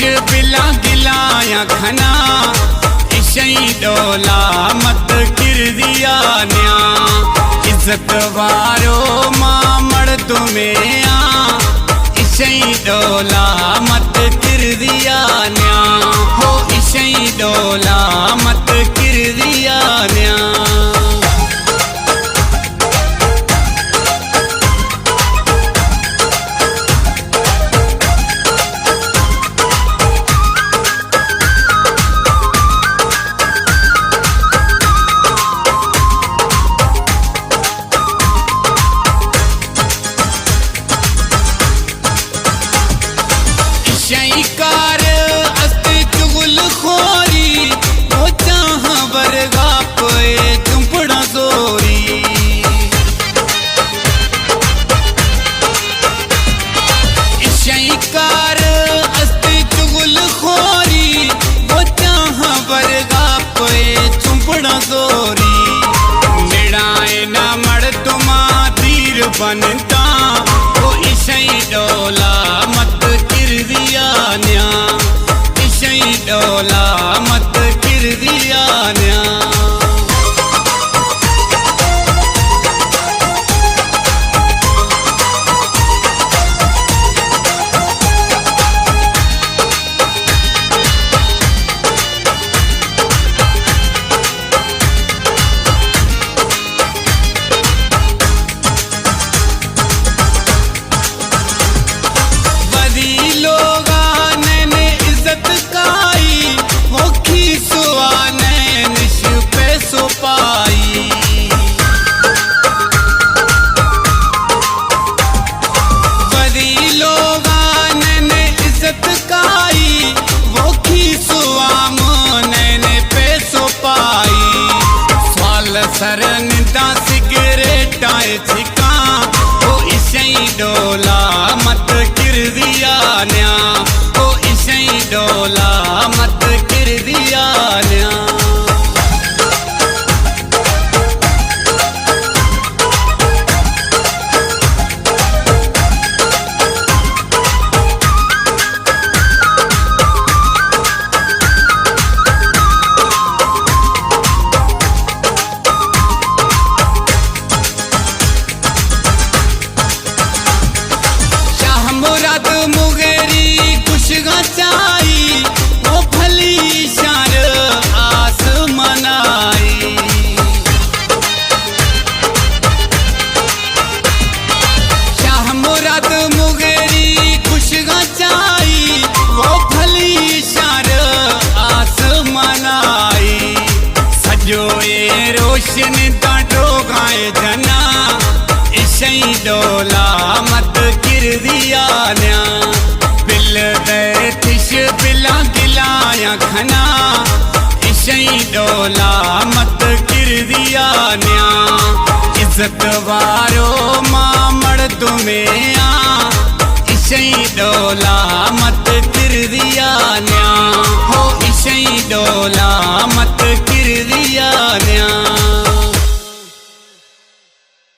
बिला गिलाया खना इशई डोला मत किर दिया न्या इज्जत वारो मामड़ तुम्हें आ इशई डोला मत किर दिया न्या हो इशई डोला मत किर दिया न्या। कार अस्ति चुगल खोरी वो चाह बरगा पे चुपड़ा सोरी कार अस्ति चुगल खोरी वो चाह बरगा पे चुपड़ा सोरी मिड़ाए ना मड़ तुमा तीर बनता वो इशई डोला मत किर दिया न्या इशई डोला मत किर दिया न्या। सरनिदा सिगरेट आए छिका ओ इशई डोला मत किर दिया न्या ओ इशई डोला मत किर दिया न्या। मुगेरी कुछ गचाई वो भली शार आस मनाई शाह मुराद मुगेरी कुछ गचाई वो भली शार आस मनाई सजो ये रोशन डाटो गाए जना इशई डोला मत किर दिया न्या बिल दे थिश बिला गिलाया खना इशई डोला मत किर दिया न्या इज्जत वारो मामड़ तुम्हें आ इशई डोला मत किर दिया न्या हो इशई डोला मत